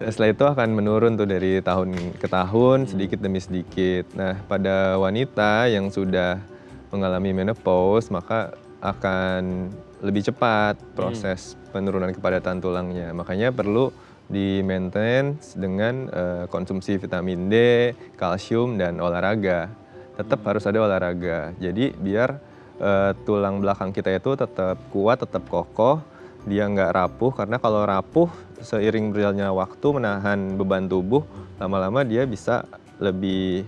A: Setelah itu akan menurun tuh dari tahun ke tahun sedikit demi sedikit. Nah pada wanita yang sudah mengalami menopause maka akan lebih cepat proses penurunan kepadatan tulangnya. Makanya perlu di-maintain dengan konsumsi vitamin D, kalsium, dan olahraga. Tetap harus ada olahraga. Jadi biar tulang belakang kita itu tetap kuat, tetap kokoh, dia nggak rapuh. Karena kalau rapuh seiring berjalannya waktu menahan beban tubuh, lama-lama dia bisa lebih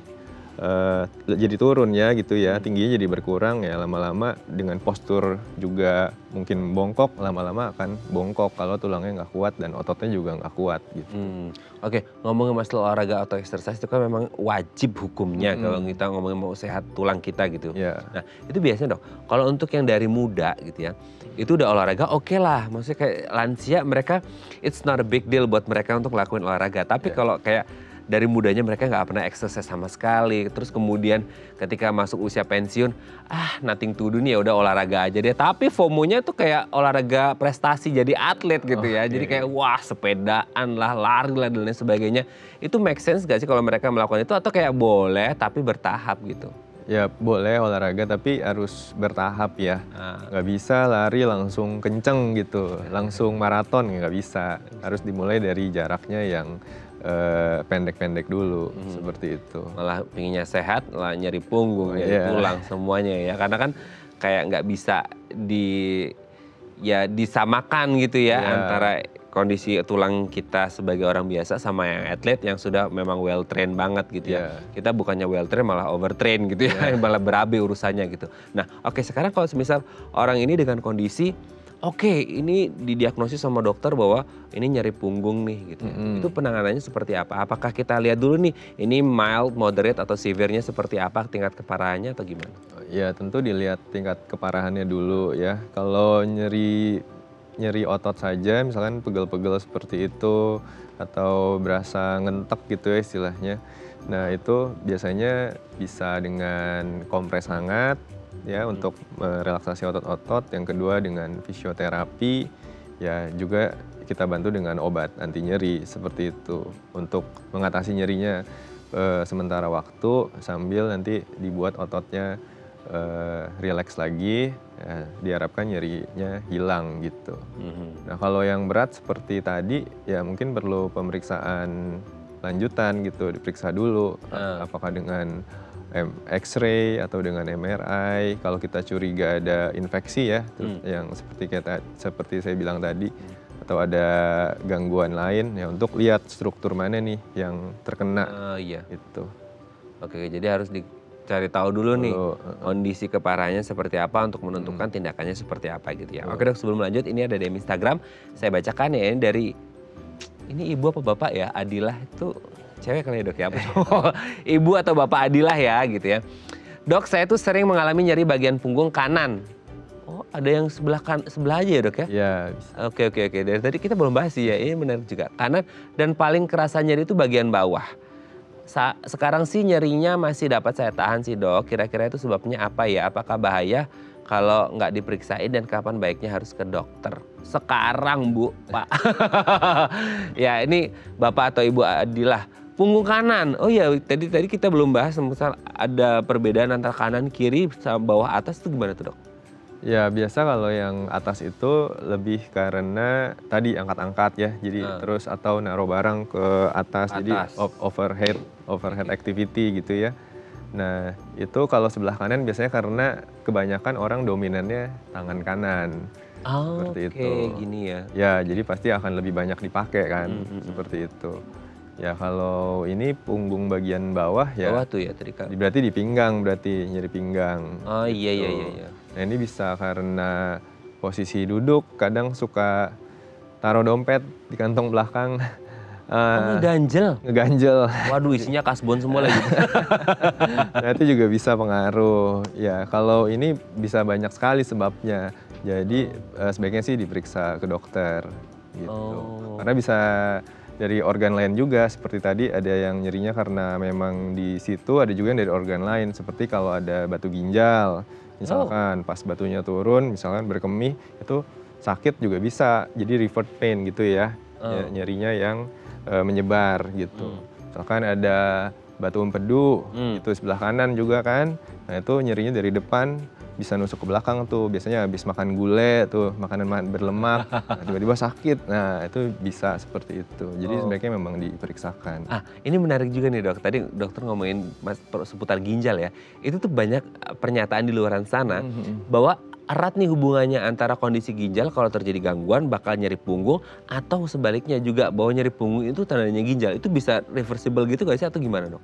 A: jadi turun ya gitu ya, tingginya jadi berkurang ya, lama-lama dengan postur juga mungkin bongkok, lama-lama akan bongkok kalau tulangnya nggak kuat dan ototnya juga nggak kuat gitu.
B: Oke, ngomongin masalah olahraga atau exercise itu kan memang wajib hukumnya kalau kita ngomongin mau sehat tulang kita gitu. Nah itu biasanya dok, kalau untuk yang dari muda gitu ya, itu udah olahraga oke lah, maksudnya kayak lansia mereka it's not a big deal buat mereka untuk ngelakuin olahraga. Tapi kalau kayak dari mudanya mereka nggak pernah exercise sama sekali. Terus kemudian ketika masuk usia pensiun, nothing to do nih, ya udah olahraga aja deh. Tapi FOMO-nya tuh kayak olahraga prestasi, jadi atlet gitu ya. Jadi kayak wah sepedaan lah, lari lah dan lain sebagainya. Itu make sense gak sih kalau mereka melakukan itu, atau kayak boleh tapi bertahap gitu?
A: Ya boleh olahraga tapi harus bertahap ya. Nggak bisa lari langsung kenceng gitu, langsung maraton nggak bisa. Harus dimulai dari jaraknya yang pendek-pendek dulu, seperti itu.
B: Malah pinginnya sehat, malah nyeri punggung, nyeri tulang semuanya ya. Karena kan kayak nggak bisa disamakan gitu ya antara kondisi tulang kita sebagai orang biasa sama yang atlet yang sudah memang well trained banget gitu ya. Kita bukannya well trained malah overtrain gitu ya, malah berabe urusannya gitu. Nah, oke, sekarang kalau misal orang ini dengan kondisi ini didiagnosis sama dokter bahwa ini nyeri punggung nih gitu ya. Itu penanganannya seperti apa? Apakah kita lihat dulu nih ini mild, moderate atau severe-nya seperti apa, tingkat keparahannya atau gimana?
A: Ya tentu dilihat tingkat keparahannya dulu ya. Kalau nyeri otot saja, misalkan pegel-pegel seperti itu atau berasa ngentek gitu ya istilahnya. Nah itu biasanya bisa dengan kompres hangat ya untuk merelaksasi otot-otot. Yang kedua dengan fisioterapi, ya juga kita bantu dengan obat anti nyeri seperti itu untuk mengatasi nyerinya sementara waktu sambil nanti dibuat ototnya rileks lagi, ya, diharapkan nyerinya hilang gitu. Nah kalau yang berat seperti tadi ya mungkin perlu pemeriksaan lanjutan gitu, diperiksa dulu apakah dengan X-ray atau dengan MRI. Kalau kita curiga ada infeksi ya, yang seperti saya bilang tadi, atau ada gangguan lain ya untuk lihat struktur mana nih yang terkena. Gitu.
B: Oke, jadi harus dicari tahu dulu nih kondisi keparahannya seperti apa untuk menentukan tindakannya seperti apa gitu ya. Oke dok, sebelum lanjut ini ada di Instagram, saya bacakan ya, ini ibu apa bapak ya, Adilah itu cewek kali ya dok ya, ibu atau bapak Adilah ya gitu ya. Dok, saya tuh sering mengalami nyeri bagian punggung kanan. Oh, ada yang sebelah aja ya dok ya?
A: Iya. Bisa.
B: Oke. Dari tadi kita belum bahas ya, ini menarik juga. Kanan dan paling kerasa nyeri itu bagian bawah. Sekarang sih nyerinya masih dapat saya tahan sih dok. Kira-kira itu sebabnya apa ya? Apakah bahaya kalau nggak diperiksain dan kapan baiknya harus ke dokter? Sekarang bu, pak. Ya ini bapak atau ibu Adilah. Punggung kanan, oh iya tadi kita belum bahas misal ada perbedaan antara kanan kiri sama bawah atas itu gimana tuh dok?
A: Ya biasa kalau yang atas itu lebih karena tadi angkat-angkat ya, jadi terus atau naruh barang ke atas. Jadi overhead activity gitu ya. Nah itu kalau sebelah kanan biasanya karena kebanyakan orang dominannya tangan kanan. Seperti itu.
B: Gini ya.
A: Ya jadi pasti akan lebih banyak dipakai kan, seperti itu. Ya kalau ini punggung bagian bawah ya.
B: Bawah tuh ya tadi Kak.
A: Berarti di pinggang, berarti nyeri pinggang.
B: Oh iya.
A: Nah ini bisa karena posisi duduk, kadang suka taruh dompet di kantong belakang. Ngeganjel.
B: Waduh, isinya kasbon semua lagi.
A: Nah itu juga bisa pengaruh. Ya kalau ini bisa banyak sekali sebabnya. Jadi sebaiknya sih diperiksa ke dokter gitu. Karena bisa dari organ lain juga, seperti tadi ada yang nyerinya karena memang di situ, ada juga yang dari organ lain. Seperti kalau ada batu ginjal, misalkan pas batunya turun, misalkan berkemih, itu sakit juga bisa. Jadi revert pain gitu ya, nyerinya yang menyebar gitu. Misalkan ada batu empedu, itu sebelah kanan juga kan. Nah itu nyerinya dari depan, bisa nusuk ke belakang tuh, biasanya habis makan gulai tuh, makanan berlemak, tiba-tiba sakit. Nah itu bisa seperti itu, jadi sebaiknya memang diperiksakan.
B: Ini menarik juga nih dok, tadi dokter ngomongin seputar ginjal ya, itu tuh banyak pernyataan di luaran sana bahwa erat nih hubungannya antara kondisi ginjal kalau terjadi gangguan bakal nyeri punggung, atau sebaliknya juga bahwa nyeri punggung itu tandanya ginjal. Itu bisa reversible gitu gak sih atau gimana dok?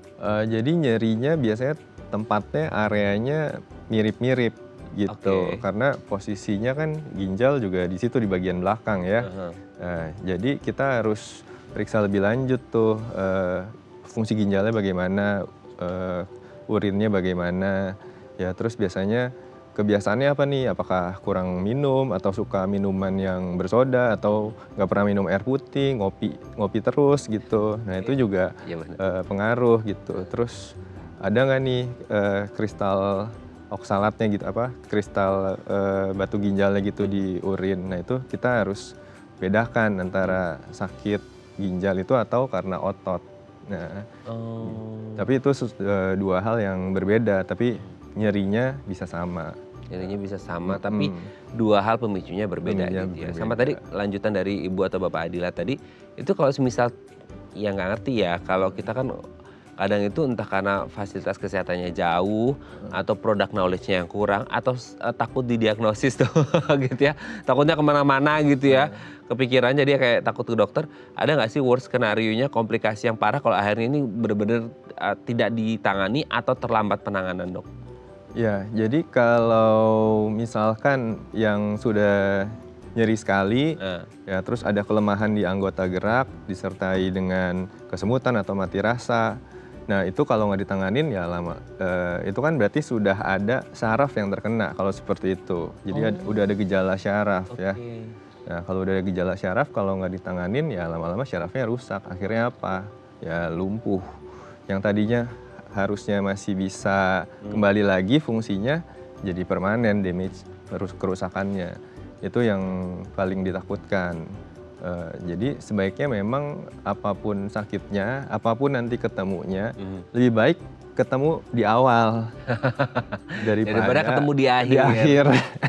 A: Jadi nyerinya biasanya tempatnya, areanya mirip-mirip gitu, karena posisinya kan ginjal juga di situ di bagian belakang ya. Nah, jadi kita harus periksa lebih lanjut tuh fungsi ginjalnya bagaimana, urinnya bagaimana, ya terus biasanya kebiasaannya apa nih, apakah kurang minum atau suka minuman yang bersoda atau nggak pernah minum air putih, ngopi terus gitu. Nah itu juga
B: Iya benar.
A: pengaruh gitu. Terus ada nggak nih kristal oksalatnya gitu, kristal batu ginjalnya gitu di urin. Nah itu kita harus bedakan antara sakit ginjal itu atau karena otot. Nah,
B: Oh,
A: tapi itu dua hal yang berbeda, tapi nyerinya bisa sama.
B: jadinya bisa sama, tapi
A: Hmm,
B: dua hal pemicunya berbeda
A: pemicunya
B: gitu ya.
A: berbeda.
B: Sama tadi lanjutan dari Ibu atau Bapak Adila tadi, itu kalau semisal ya nggak ngerti ya, kalau kita kan kadang itu entah karena fasilitas kesehatannya jauh atau produk knowledge-nya yang kurang atau takut didiagnosis tuh gitu ya. Takutnya kemana-mana gitu ya. Kepikirannya dia kayak takut ke dokter. Ada nggak sih worst skenario-nya komplikasi yang parah kalau akhirnya ini benar-benar tidak ditangani atau terlambat penanganan, Dok?
A: Ya, jadi kalau misalkan yang sudah nyeri sekali,
B: Nah,
A: ya terus ada kelemahan di anggota gerak, disertai dengan kesemutan atau mati rasa. Nah itu kalau nggak ditanganin ya lama, itu kan berarti sudah ada saraf yang terkena kalau seperti itu. Jadi udah ada gejala syaraf ya.
B: oke.
A: Nah kalau udah ada gejala syaraf, kalau nggak ditanganin ya lama-lama syarafnya rusak. Akhirnya apa? Ya lumpuh. Yang tadinya harusnya masih bisa kembali lagi fungsinya jadi permanen damage, kerusakannya. Itu yang paling ditakutkan. Jadi sebaiknya memang apapun sakitnya, apapun nanti ketemunya, lebih baik ketemu di awal
B: Daripada
A: daripada
B: ketemu di akhir.
A: di akhir.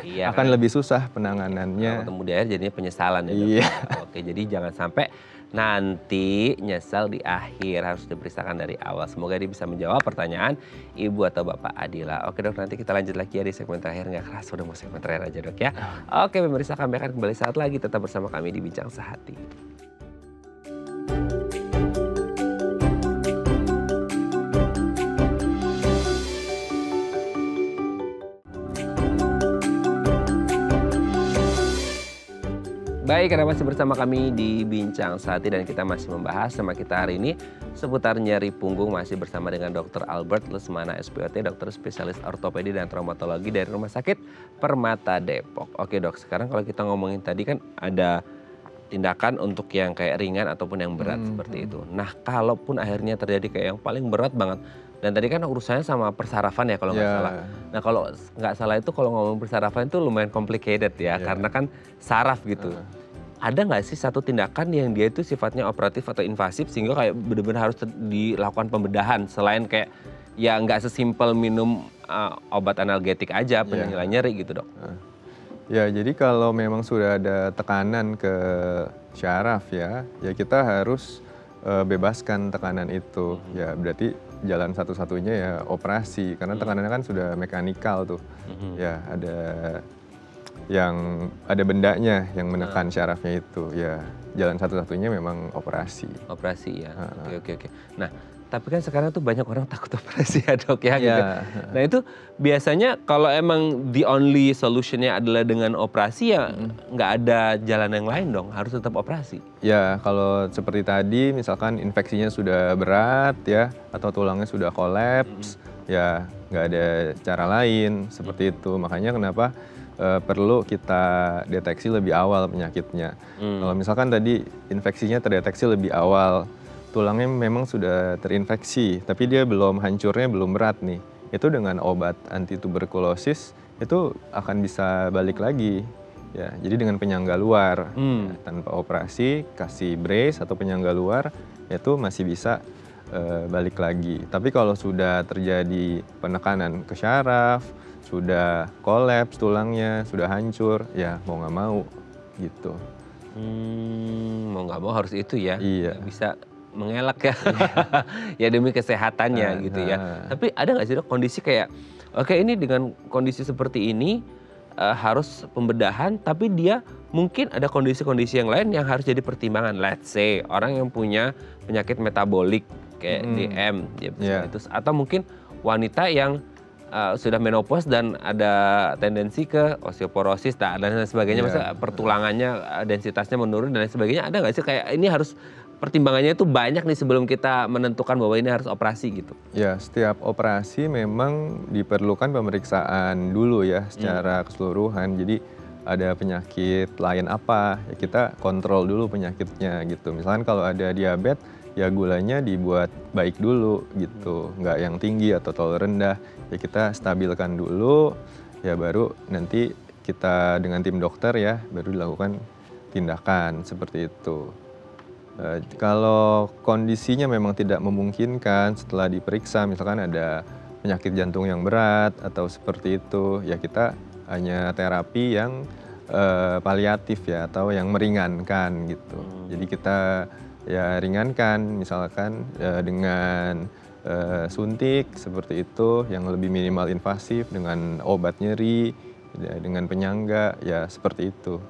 B: Iya
A: Akan
B: kan?
A: lebih susah
B: Kalau
A: penanganannya.
B: ketemu di akhir jadinya penyesalan ya, Dok?
A: Iya.
B: Oke, jadi jangan sampai nanti nyesal di akhir, harus diperiksakan dari awal. Semoga dia bisa menjawab pertanyaan Ibu atau Bapak Adila. Oke, Dok, nanti kita lanjut lagi ya di segmen terakhir. Nggak keras, udah mau segmen terakhir aja, Dok ya. Oke, pemirsa, kami akan kembali saat lagi. Tetap bersama kami di Bincang Sehati. Baik, Anda masih bersama kami di Bincang Sehati dan kita masih membahas tema kita hari ini seputar nyeri punggung, masih bersama dengan Dr. Albert Lesmana SPOT, dokter spesialis ortopedi dan traumatologi dari Rumah Sakit Permata Depok. Oke, Dok, sekarang kalau kita ngomongin tadi kan ada tindakan untuk yang kayak ringan ataupun yang berat seperti itu. Nah, kalaupun akhirnya terjadi kayak yang paling berat banget, dan tadi kan urusannya sama persarafan ya kalau nggak
A: Ya.
B: salah. Nah, kalau nggak salah itu kalau ngomong persarafan itu lumayan complicated ya, karena kan saraf gitu. Ada nggak sih satu tindakan yang dia itu sifatnya operatif atau invasif sehingga kayak benar-benar harus dilakukan pembedahan selain kayak ya nggak sesimpel minum obat analgetik aja penyela nyeri gitu, Dok?
A: Ya, jadi kalau memang sudah ada tekanan ke syaraf ya kita harus bebaskan tekanan itu. Ya, berarti jalan satu-satunya ya operasi, karena tekanannya kan sudah mekanikal tuh. Ya, ada bendanya yang menekan syarafnya itu. Ya, jalan satu-satunya memang operasi.
B: Operasi ya. Oke. Nah, tapi kan sekarang tuh banyak orang takut operasi ya, Dok ya. Gitu.
A: Ya.
B: Nah, itu biasanya kalau emang the only solutionnya adalah dengan operasi ya nggak ada jalan yang lain dong, harus tetap operasi.
A: Ya, kalau seperti tadi misalkan infeksinya sudah berat ya atau tulangnya sudah kolaps, ya nggak ada cara lain seperti itu. Makanya kenapa perlu kita deteksi lebih awal penyakitnya. Kalau misalkan tadi infeksinya terdeteksi lebih awal, tulangnya memang sudah terinfeksi, tapi dia belum hancurnya belum berat nih. Itu dengan obat anti tuberkulosis itu akan bisa balik lagi. Ya, jadi dengan penyangga luar, ya, tanpa operasi, kasih brace atau penyangga luar, itu masih bisa balik lagi. Tapi kalau sudah terjadi penekanan ke syaraf, sudah kolaps tulangnya, sudah hancur, ya mau nggak mau gitu.
B: Mau nggak mau harus itu ya,
A: Iya.
B: nggak bisa mengelak ya, ya demi kesehatannya gitu ya. Tapi ada nggak sih, Dok, kondisi kayak, oke ini dengan kondisi seperti ini harus pembedahan, tapi dia mungkin ada kondisi-kondisi yang lain yang harus jadi pertimbangan. Let's say orang yang punya penyakit metabolik kayak DM, diabetes, atau mungkin wanita yang sudah menopause dan ada tendensi ke osteoporosis dan lain sebagainya, maksudnya pertulangannya densitasnya menurun dan lain sebagainya. Ada nggak sih kayak ini harus pertimbangannya itu banyak nih sebelum kita menentukan bahwa ini harus operasi gitu?
A: Ya, setiap operasi memang diperlukan pemeriksaan dulu ya secara keseluruhan. Jadi ada penyakit lain apa, ya kita kontrol dulu penyakitnya gitu. Misalkan kalau ada diabetes, ya gulanya dibuat baik dulu gitu. Nggak yang tinggi atau terlalu rendah, ya kita stabilkan dulu, ya baru nanti kita dengan tim dokter ya, baru dilakukan tindakan seperti itu. Kalau kondisinya memang tidak memungkinkan setelah diperiksa, misalkan ada penyakit jantung yang berat atau seperti itu, ya kita hanya terapi yang paliatif ya atau yang meringankan gitu. Jadi kita ya ringankan misalkan dengan suntik seperti itu yang lebih minimal invasif dengan obat nyeri, ya, dengan penyangga ya seperti itu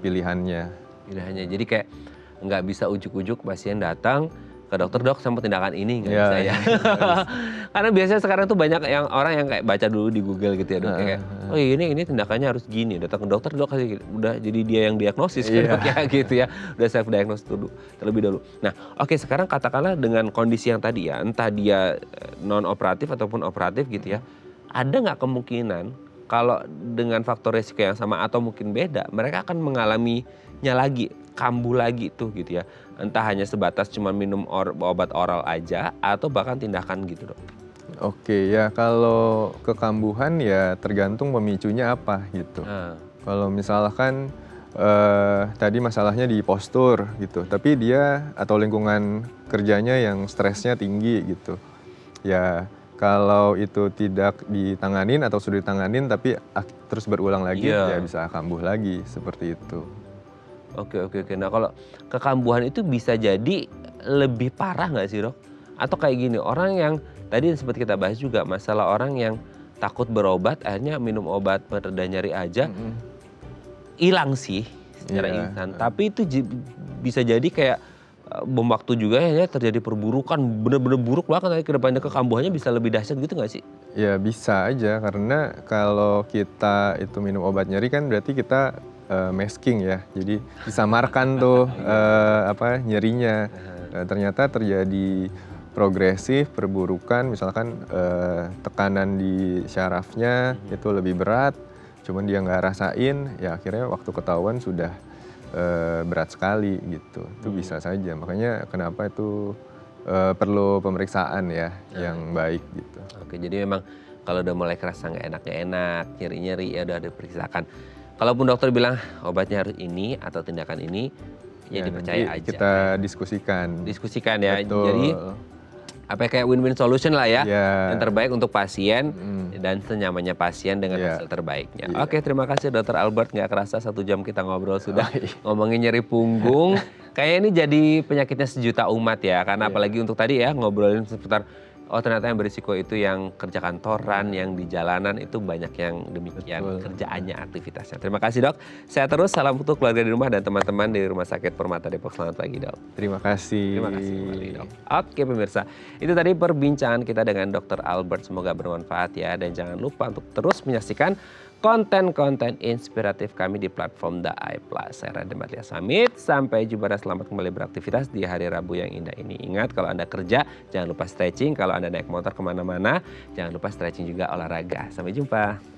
A: pilihannya.
B: Pilihannya. Jadi kayak nggak bisa ujuk-ujuk pasien datang ke dokter, dok saya mau tindakan ini, nggak bisa ya. Karena biasanya sekarang tuh banyak yang orang yang kayak baca dulu di Google gitu ya dok, kayak oh ini tindakannya harus gini, datang ke dokter dok kasih udah jadi dia yang diagnosis kan dok ya gitu ya, udah self diagnosis dulu terlebih dahulu. Nah oke, sekarang katakanlah dengan kondisi yang tadi ya, entah dia non operatif ataupun operatif gitu ya, ada nggak kemungkinan kalau dengan faktor resiko yang sama atau mungkin beda, mereka akan mengalaminya lagi, kambuh lagi tuh gitu ya. Entah hanya sebatas cuma minum obat oral aja atau bahkan tindakan gitu dok.
A: Oke ya, kalau kekambuhan ya tergantung pemicunya apa gitu. Kalau misalkan tadi masalahnya di postur gitu, tapi dia atau lingkungan kerjanya yang stresnya tinggi gitu. Ya kalau itu tidak ditanganin atau sudah ditanganin tapi terus berulang lagi ya bisa kambuh lagi seperti itu.
B: Oke. Nah kalau kekambuhan itu bisa jadi lebih parah nggak sih dok? Atau kayak gini, orang yang tadi sempat kita bahas juga masalah orang yang takut berobat akhirnya minum obat pereda nyeri aja, hilang sih secara instan. Tapi itu bisa jadi kayak bom waktu juga ya, terjadi perburukan bener-bener buruk banget ke depannya, kekambuhannya bisa lebih dahsyat gitu nggak sih?
A: Ya bisa aja karena kalau kita itu minum obat nyeri kan berarti kita masking ya, jadi disamarkan tuh nyerinya. Ternyata terjadi progresif perburukan, misalkan tekanan di syarafnya itu lebih berat, cuman dia nggak rasain, ya akhirnya waktu ketahuan sudah berat sekali gitu. Itu bisa saja, makanya kenapa itu perlu pemeriksaan ya yang baik gitu.
B: Oke, jadi memang kalau udah mulai kerasa nggak enak, nyeri-nyeri ya udah diperiksakan. Kalaupun dokter bilang obatnya harus ini atau tindakan ini, ya dipercaya aja.
A: Kita diskusikan.
B: Diskusikan ya.
A: Betul.
B: Jadi kayak win-win solution lah ya. Yang terbaik untuk pasien dan senyamannya pasien dengan hasil terbaiknya. Oke, terima kasih Dr. Albert. Nggak kerasa 1 jam kita ngobrol sudah ngomongin nyeri punggung. Kayaknya ini jadi penyakitnya sejuta umat ya. Karena apalagi untuk tadi ya ngobrolin seputar ternyata yang berisiko itu yang kerja kantoran, yang di jalanan itu banyak yang demikian kerjaannya, aktivitasnya. Terima kasih dok. Sehat terus, salam untuk keluarga di rumah dan teman-teman di Rumah Sakit Permata Depok. Selamat pagi dok.
A: Terima kasih.
B: Terima kasih kembali dok. Oke pemirsa, itu tadi perbincangan kita dengan Dr. Albert. Semoga bermanfaat ya. Dan jangan lupa untuk terus menyaksikan konten-konten inspiratif kami di platform The Eye Plus. Saya Raden Batlia Samit, sampai jumpa dan selamat kembali beraktivitas di hari Rabu yang indah ini. Ingat kalau Anda kerja, jangan lupa stretching. Kalau Anda naik motor kemana-mana, jangan lupa stretching juga olahraga. Sampai jumpa.